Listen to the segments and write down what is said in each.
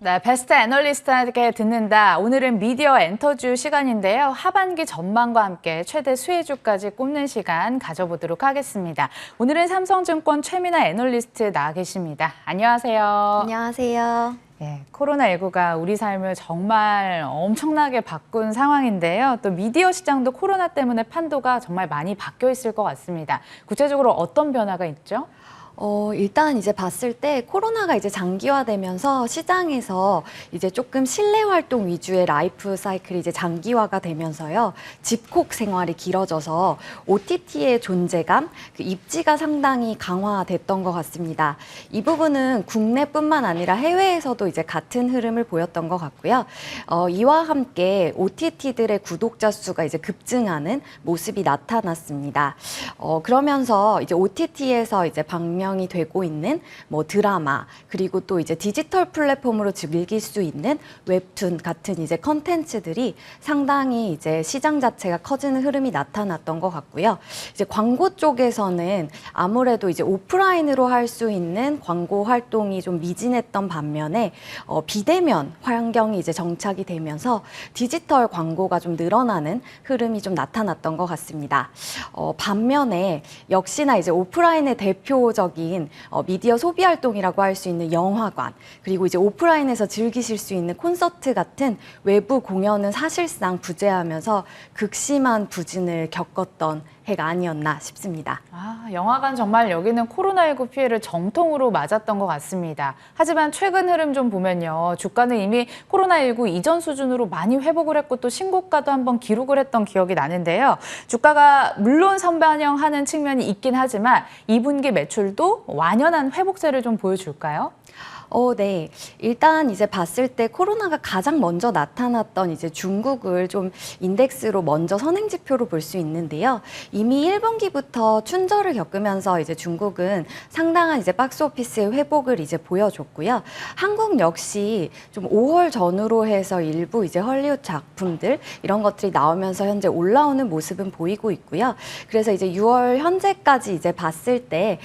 네, 베스트 애널리스트에게 듣는다. 오늘은 미디어 엔터주 시간인데요. 하반기 전망과 함께 최대 수혜주까지 꼽는 시간 가져보도록 하겠습니다. 오늘은 삼성증권 최민아 애널리스트 나와 계십니다. 안녕하세요. 안녕하세요. 네, 코로나19가 우리 삶을 정말 엄청나게 바꾼 상황인데요. 또 미디어 시장도 코로나 때문에 판도가 정말 많이 바뀌어 있을 것 같습니다. 구체적으로 어떤 변화가 있죠? 일단 이제 봤을 때 코로나가 이제 장기화되면서 시장에서 이제 조금 실내 활동 위주의 라이프 사이클이 이제 장기화가 되면서요. 집콕 생활이 길어져서 OTT의 존재감, 그 입지가 상당히 강화됐던 것 같습니다. 이 부분은 국내뿐만 아니라 해외에서도 이제 같은 흐름을 보였던 것 같고요. 이와 함께 OTT들의 구독자 수가 이제 급증하는 모습이 나타났습니다. 그러면서 이제 OTT에서 이제 방영이 되고 있는 뭐 드라마 그리고 또 이제 디지털 플랫폼으로 즐길 수 있는 웹툰 같은 이제 컨텐츠들이 상당히 이제 시장 자체가 커지는 흐름이 나타났던 것 같고요. 이제 광고 쪽에서는 아무래도 이제 오프라인으로 할 수 있는 광고 활동이 좀 미진했던 반면에 비대면 환경이 이제 정착이 되면서 디지털 광고가 좀 늘어나는 흐름이 좀 나타났던 것 같습니다. 반면에 역시나 이제 오프라인의 대표적인 미디어 소비 활동이라고 할 수 있는 영화관 그리고 이제 오프라인에서 즐기실 수 있는 콘서트 같은 외부 공연은 사실상 부재하면서 극심한 부진을 겪었던 해가 아니었나 싶습니다. 영화관 정말 여기는 코로나19 피해를 정통으로 맞았던 것 같습니다. 하지만 최근 흐름 좀 보면요. 주가는 이미 코로나19 이전 수준으로 많이 회복을 했고 또 신고가도 한번 기록을 했던 기억이 나는데요. 주가가 물론 선반영하는 측면이 있긴 하지만 2분기 매출도 완연한 회복세를 좀 보여줄까요? 네. 일단 이제 봤을 때 코로나가 가장 먼저 나타났던 이제 중국을 좀 인덱스로 먼저 선행지표로 볼 수 있는데요. 이미 1분기부터 춘절을 겪으면서 이제 중국은 상당한 이제 박스오피스의 회복을 이제 보여줬고요. 한국 역시 좀 5월 전후로 해서 일부 이제 헐리우드 작품들 이런 것들이 나오면서 현재 올라오는 모습은 보이고 있고요. 그래서 이제 6월 현재까지 이제 봤을 때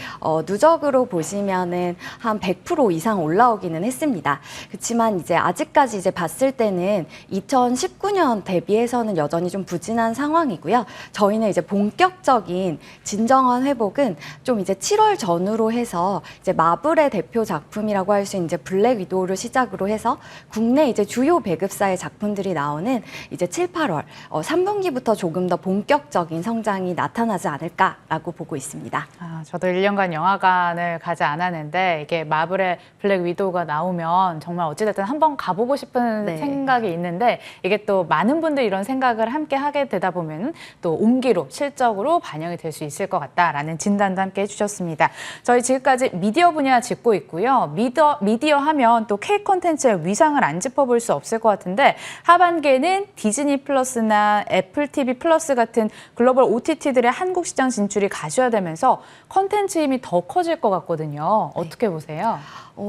누적으로 보시면은 한 100% 이상 올라오기는 했습니다. 그렇지만 이제 아직까지 이제 봤을 때는 2019년 대비해서는 여전히 좀 부진한 상황이고요. 저희는 이제 본격적인 진정한 회복은 좀 이제 7월 전후로 해서 이제 마블의 대표 작품이라고 할 수 있는 이제 블랙 위도우를 시작으로 해서 국내 이제 주요 배급사의 작품들이 나오는 이제 7, 8월 3분기부터 조금 더 본격적인 성장이 나타나지 않을까라고 보고 있습니다. 저도 1년간 영화관을 가지 않았는데 이게 마블의 블랙 위도우가 나오면 정말 어찌됐든 한번 가보고 싶은 생각이 있는데 이게 또 많은 분들이 이런 생각을 함께 하게 되다 보면 또 온기로 실적으로 반영이 될 수 있을 것 같다라는 진단도 함께 해주셨습니다. 저희 지금까지 미디어 분야 짚고 있고요. 미디어 하면 또 K 콘텐츠의 위상을 안 짚어볼 수 없을 것 같은데 하반기에는 디즈니 플러스나 애플 TV 플러스 같은 글로벌 OTT들의 한국 시장 진출이 가시화되면서 콘텐츠 힘이 더 커질 것 같거든요. 어떻게 보세요?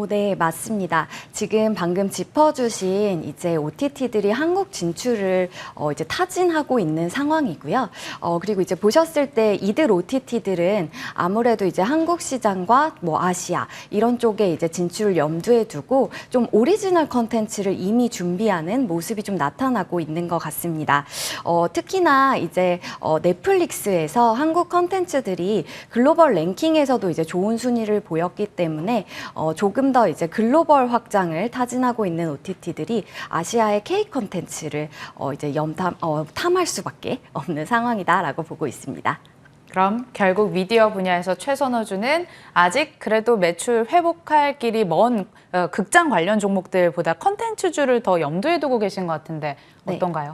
네, 맞습니다. 지금 방금 짚어주신 이제 OTT들이 한국 진출을 이제 타진하고 있는 상황이고요. 그리고 이제 보셨을 때 이들 OTT들은 아무래도 이제 한국 시장과 뭐 아시아 이런 쪽에 이제 진출을 염두에 두고 좀 오리지널 컨텐츠를 이미 준비하는 모습이 좀 나타나고 있는 것 같습니다. 특히나 이제 넷플릭스에서 한국 컨텐츠들이 글로벌 랭킹에서도 이제 좋은 순위를 보였기 때문에 조금 더 이제 글로벌 확장을 타진하고 있는 OTT들이 아시아의 K 콘텐츠를 이제 탐할 수밖에 없는 상황이다라고 보고 있습니다. 그럼 결국 미디어 분야에서 최선호주는 아직 그래도 매출 회복할 길이 먼 극장 관련 종목들보다 컨텐츠주를 더 염두에 두고 계신 것 같은데 어떤가요?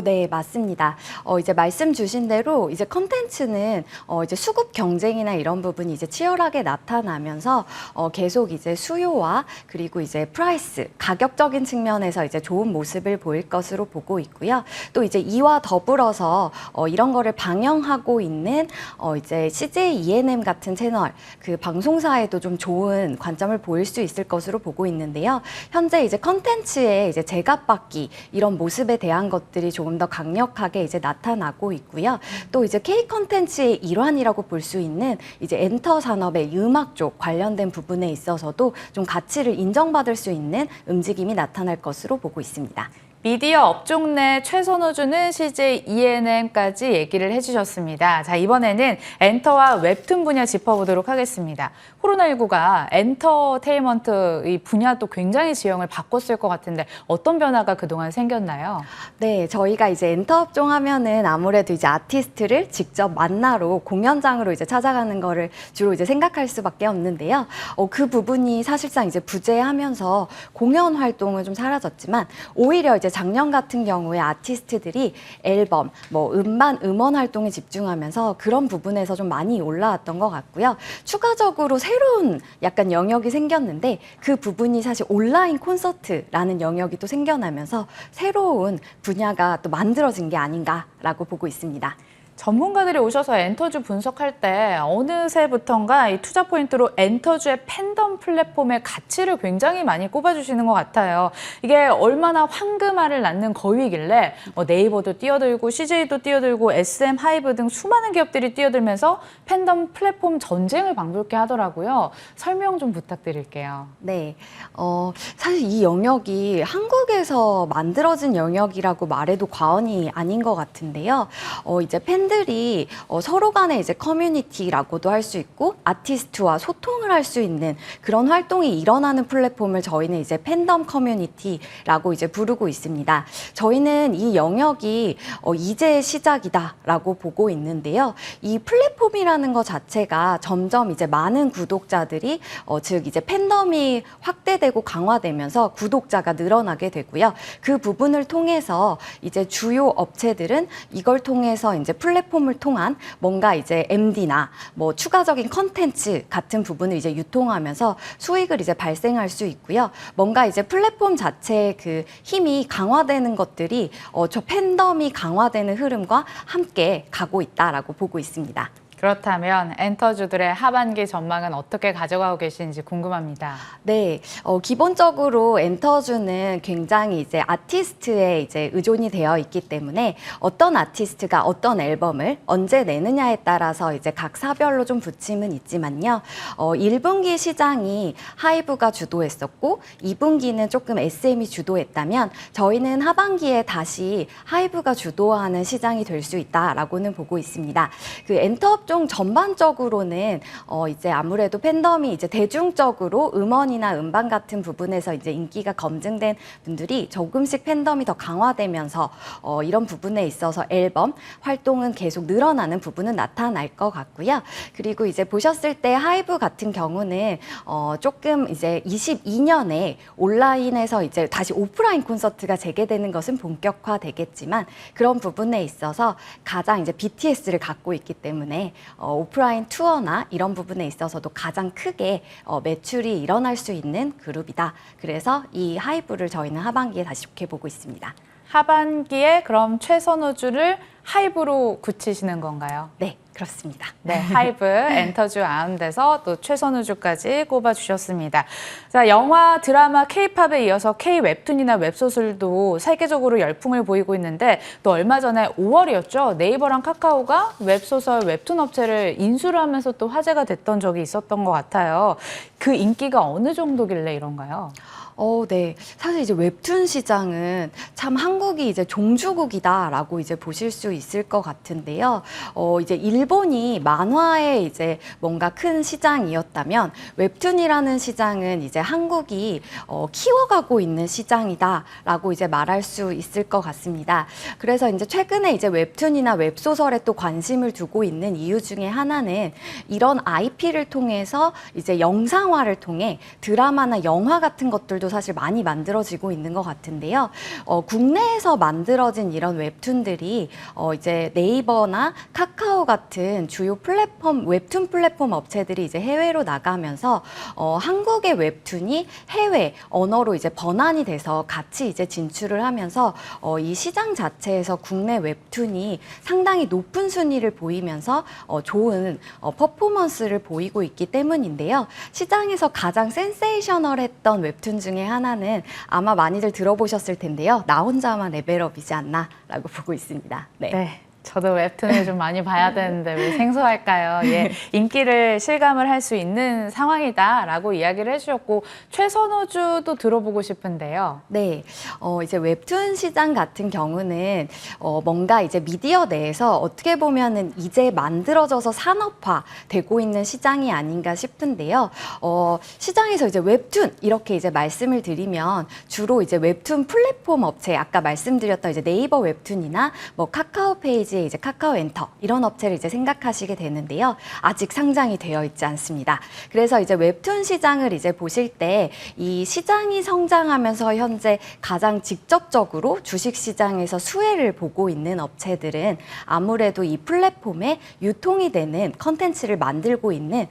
네, 맞습니다. 이제 말씀 주신 대로 이제 컨텐츠는 이제 수급 경쟁이나 이런 부분이 이제 치열하게 나타나면서 계속 이제 수요와 그리고 이제 프라이스, 가격적인 측면에서 이제 좋은 모습을 보일 것으로 보고 있고요. 또 이제 이와 더불어서 이런 거를 방영하고 있는 이제 CJ ENM 같은 채널, 그 방송사에도 좀 좋은 관점을 보일 수 있을 것으로 보고 있는데요. 현재 이제 컨텐츠의 이제 제값받기 이런 모습에 대한 것들이 조금 더 강력하게 이제 나타나고 있고요. 또 이제 K 컨텐츠의 일환이라고 볼 수 있는 이제 엔터 산업의 음악 쪽 관련된 부분에 있어서도 좀 가치를 인정받을 수 있는 움직임이 나타날 것으로 보고 있습니다. 미디어 업종 내 최선호주는 CJ ENM까지 얘기를 해주셨습니다. 자, 이번에는 엔터와 웹툰 분야 짚어보도록 하겠습니다. 코로나19가 엔터테인먼트 이 분야도 굉장히 지형을 바꿨을 것 같은데 어떤 변화가 그동안 생겼나요? 네, 저희가 이제 엔터 업종 하면은 아무래도 이제 아티스트를 직접 만나러 공연장으로 이제 찾아가는 거를 주로 이제 생각할 수밖에 없는데요. 그 부분이 사실상 이제 부재하면서 공연 활동은 좀 사라졌지만 오히려 이제 작년 같은 경우에 아티스트들이 앨범, 뭐 음원 활동에 집중하면서 그런 부분에서 좀 많이 올라왔던 것 같고요. 추가적으로 새로운 약간 영역이 생겼는데 그 부분이 사실 온라인 콘서트라는 영역이 또 생겨나면서 새로운 분야가 또 만들어진 게 아닌가라고 보고 있습니다. 전문가들이 오셔서 엔터주 분석할 때 어느새부턴가 이 투자 포인트로 엔터주의 팬덤 플랫폼의 가치를 굉장히 많이 꼽아주시는 것 같아요. 이게 얼마나 황금알을 낳는 거위길래 네이버도 뛰어들고 CJ도 뛰어들고 SM 하이브 등 수많은 기업들이 뛰어들면서 팬덤 플랫폼 전쟁을 방불케 하더라고요. 설명 좀 부탁드릴게요. 네, 사실 이 영역이 한국에서 만들어진 영역이라고 말해도 과언이 아닌 것 같은데요. 이제 팬들이 서로 간에 이제 커뮤니티라고도 할 수 있고 아티스트와 소통을 할 수 있는 그런 활동이 일어나는 플랫폼을 저희는 이제 팬덤 커뮤니티라고 이제 부르고 있습니다. 저희는 이 영역이 이제 시작이다라고 보고 있는데요. 이 플랫폼이라는 것 자체가 점점 이제 많은 구독자들이 즉 이제 팬덤이 확대되고 강화되면서 구독자가 늘어나게 되고요. 그 부분을 통해서 이제 주요 업체들은 이걸 통해서 이제 플랫폼을 통한 뭔가 이제 MD나 뭐 추가적인 컨텐츠 같은 부분을 이제 유통하면서 수익을 이제 발생할 수 있고요. 뭔가 이제 플랫폼 자체의 그 힘이 강화되는 것들이 저 팬덤이 강화되는 흐름과 함께 가고 있다라고 보고 있습니다. 그렇다면 엔터주들의 하반기 전망은 어떻게 가져가고 계신지 궁금합니다. 네, 기본적으로 엔터주는 굉장히 이제 아티스트에 이제 의존이 되어 있기 때문에 어떤 아티스트가 어떤 앨범을 언제 내느냐에 따라서 이제 각 사별로 좀 부침은 있지만요. 1분기 시장이 하이브가 주도했었고 2분기는 조금 SM이 주도했다면 저희는 하반기에 다시 하이브가 주도하는 시장이 될 수 있다라고는 보고 있습니다. 그 엔터 업종 전반적으로는 이제 아무래도 팬덤이 이제 대중적으로 음원이나 음반 같은 부분에서 이제 인기가 검증된 분들이 조금씩 팬덤이 더 강화되면서 이런 부분에 있어서 앨범 활동은 계속 늘어나는 부분은 나타날 것 같고요. 그리고 이제 보셨을 때 하이브 같은 경우는 조금 이제 22년에 온라인에서 이제 다시 오프라인 콘서트가 재개되는 것은 본격화되겠지만 그런 부분에 있어서 가장 이제 BTS를 갖고 있기 때문에 오프라인 투어나 이런 부분에 있어서도 가장 크게 매출이 일어날 수 있는 그룹이다. 그래서 이 하이브를 저희는 하반기에 다시 좋게 보고 있습니다. 하반기에 그럼 최선호주를 하이브로 굳히시는 건가요? 네, 그렇습니다. 네, 하이브, 엔터주 아웃에서 또 최선우주까지 꼽아주셨습니다. 자, 영화, 드라마, K-팝에 이어서 K-웹툰이나 웹소설도 세계적으로 열풍을 보이고 있는데 또 얼마 전에 5월이었죠. 네이버랑 카카오가 웹소설, 웹툰 업체를 인수를 하면서 또 화제가 됐던 적이 있었던 것 같아요. 그 인기가 어느 정도길래 이런가요? 네. 사실 이제 웹툰 시장은 참 한국이 이제 종주국이다라고 이제 보실 수 있을 것 같은데요. 이제 일본이 만화의 이제 뭔가 큰 시장이었다면 웹툰이라는 시장은 이제 한국이 키워가고 있는 시장이다라고 이제 말할 수 있을 것 같습니다. 그래서 이제 최근에 이제 웹툰이나 웹소설에 또 관심을 두고 있는 이유 중에 하나는 이런 IP를 통해서 이제 영상화를 통해 드라마나 영화 같은 것들도 사실 많이 만들어지고 있는 것 같은데요. 국내에서 만들어진 이런 웹툰들이 이제 네이버나 카카오 카카오 같은 주요 플랫폼, 웹툰 플랫폼 업체들이 이제 해외로 나가면서 한국의 웹툰이 해외 언어로 이제 번안이 돼서 같이 이제 진출을 하면서 이 시장 자체에서 국내 웹툰이 상당히 높은 순위를 보이면서 좋은 퍼포먼스를 보이고 있기 때문인데요. 시장에서 가장 센세이셔널했던 웹툰 중에 하나는 아마 많이들 들어보셨을 텐데요. 나 혼자만 레벨업이지 않나라고 보고 있습니다. 네. 네. 저도 웹툰을 좀 많이 봐야 되는데 왜 생소할까요? 예, 인기를 실감을 할 수 있는 상황이다라고 이야기를 해주셨고 최선호주도 들어보고 싶은데요. 네, 이제 웹툰 시장 같은 경우는 뭔가 이제 미디어 내에서 어떻게 보면은 이제 만들어져서 산업화 되고 있는 시장이 아닌가 싶은데요. 시장에서 이제 웹툰 이렇게 이제 말씀을 드리면 주로 이제 웹툰 플랫폼 업체 아까 말씀드렸던 이제 네이버 웹툰이나 뭐 카카오 페이지에 이제 카카오 엔터 이런 업체를 이제 생각하시게 되는데요. 아직 상장이 되어 있지 않습니다. 그래서 이제 웹툰 시장을 이제 보실 때 이 시장이 성장하면서 현재 가장 직접적으로 주식 시장에서 수혜를 보고 있는 업체들은 아무래도 이 플랫폼에 유통이 되는 컨텐츠를 만들고 있는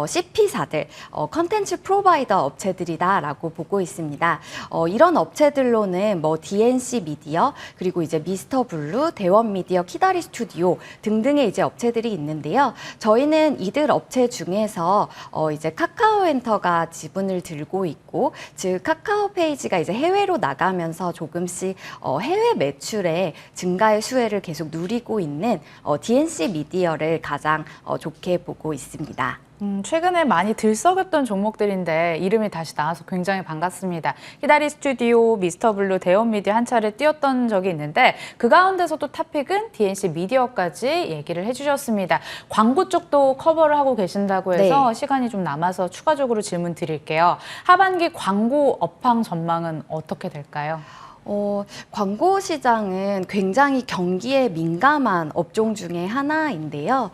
CP사들, 컨텐츠 프로바이더 업체들이다라고 보고 있습니다. 이런 업체들로는 뭐 DNC 미디어 그리고 이제 미스터 블루, 대원 미디어, 키다리 스튜디오 등등의 이제 업체들이 있는데요. 저희는 이들 업체 중에서 이제 카카오 엔터가 지분을 들고 있고, 즉 카카오 페이지가 이제 해외로 나가면서 조금씩 해외 매출의 증가의 수혜를 계속 누리고 있는 DNC 미디어를 가장 좋게 보고 있습니다. 최근에 많이 들썩였던 종목들인데 이름이 다시 나와서 굉장히 반갑습니다. 히다리 스튜디오, 미스터 블루, 대원 미디어 한 차례 뛰었던 적이 있는데 그 가운데서도 탑픽은 DNC 미디어까지 얘기를 해주셨습니다. 광고 쪽도 커버를 하고 계신다고 해서 네. 시간이 좀 남아서 추가적으로 질문 드릴게요. 하반기 광고 업황 전망은 어떻게 될까요? 광고 시장은 굉장히 경기에 민감한 업종 중에 하나인데요.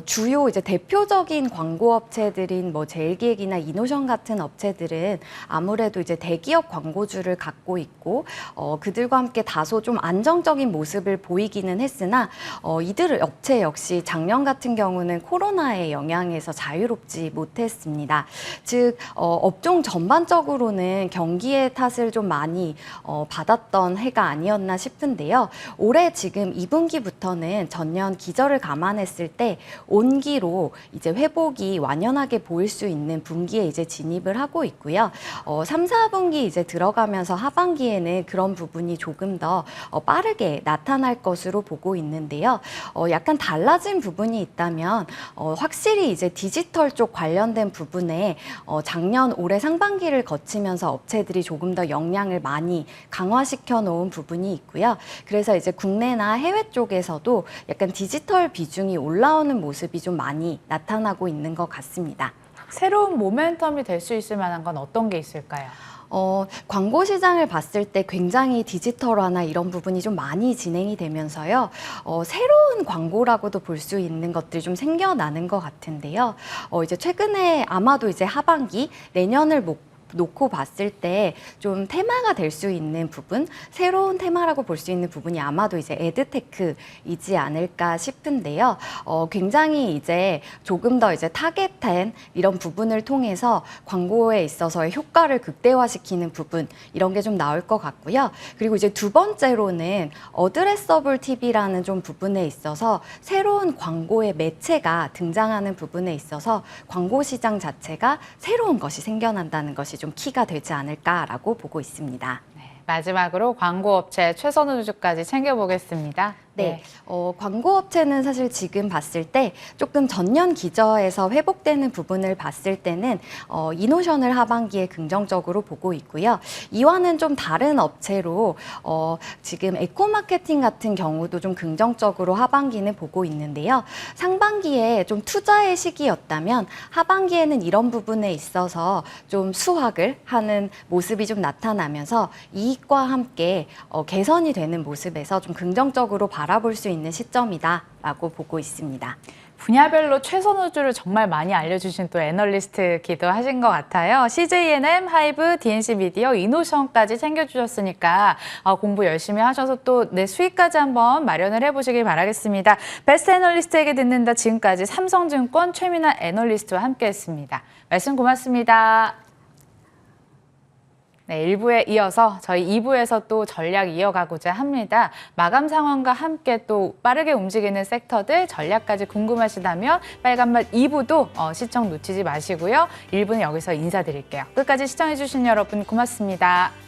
주요 이제 대표적인 광고 업체들인 뭐 제일기획이나 이노션 같은 업체들은 아무래도 이제 대기업 광고주를 갖고 있고, 그들과 함께 다소 좀 안정적인 모습을 보이기는 했으나, 이들 업체 역시 작년 같은 경우는 코로나의 영향에서 자유롭지 못했습니다. 즉, 업종 전반적으로는 경기의 탓을 좀 많이 받았던 해가 아니었나 싶은데요. 올해 지금 2분기부터는 전년 기저를 감안했을 때 온기로 이제 회복이 완연하게 보일 수 있는 분기에 이제 진입을 하고 있고요. 3, 4분기 이제 들어가면서 하반기에는 그런 부분이 조금 더 빠르게 나타날 것으로 보고 있는데요. 약간 달라진 부분이 있다면 확실히 이제 디지털 쪽 관련된 부분에 작년 올해 상반기를 거치면서 업체들이 조금 더 역량을 많이 강화시켜 놓은 부분이 있고요. 그래서 이제 국내나 해외 쪽에서도 약간 디지털 비중이 올라오는 모습이 좀 많이 나타나고 있는 것 같습니다. 새로운 모멘텀이 될 수 있을 만한 건 어떤 게 있을까요? 광고 시장을 봤을 때 굉장히 디지털화나 이런 부분이 좀 많이 진행이 되면서요. 새로운 광고라고도 볼 수 있는 것들이 좀 생겨나는 것 같은데요. 이제 최근에 아마도 이제 하반기 내년을 놓고 봤을 때 좀 테마가 될 수 있는 부분, 새로운 테마라고 볼 수 있는 부분이 아마도 이제 에드테크이지 않을까 싶은데요. 굉장히 이제 조금 더 이제 타겟한 이런 부분을 통해서 광고에 있어서의 효과를 극대화시키는 부분, 이런 게 좀 나올 것 같고요. 그리고 이제 두 번째로는 어드레서블 TV라는 좀 부분에 있어서 새로운 광고의 매체가 등장하는 부분에 있어서 광고 시장 자체가 새로운 것이 생겨난다는 것이 좀 키가 되지 않을까라고 보고 있습니다. 마지막으로 광고업체 최선우 주주까지 챙겨보겠습니다. 네, 광고 업체는 사실 지금 봤을 때 조금 전년 기저에서 회복되는 부분을 봤을 때는 이노션을 하반기에 긍정적으로 보고 있고요. 이와는 좀 다른 업체로 지금 에코마케팅 같은 경우도 좀 긍정적으로 하반기는 보고 있는데요. 상반기에 좀 투자의 시기였다면 하반기에는 이런 부분에 있어서 좀 수확을 하는 모습이 좀 나타나면서 이익과 함께 개선이 되는 모습에서 좀 긍정적으로 바라볼 수 있는 시점이다라고 보고 있습니다. 분야별로 최선 우주를 정말 많이 알려주신 또 애널리스트기도 하신 것 같아요. CJNM, 하이브, DNC 미디어, 이노션까지 챙겨주셨으니까 공부 열심히 하셔서 또 내 수익까지 한번 마련을 해보시길 바라겠습니다. 베스트 애널리스트에게 듣는다. 지금까지 삼성증권 최민아 애널리스트와 함께했습니다. 말씀 고맙습니다. 네, 1부에 이어서 저희 2부에서 또 전략 이어가고자 합니다. 마감 상황과 함께 또 빠르게 움직이는 섹터들 전략까지 궁금하시다면 빨간맛 2부도 시청 놓치지 마시고요. 1부는 여기서 인사드릴게요. 끝까지 시청해주신 여러분 고맙습니다.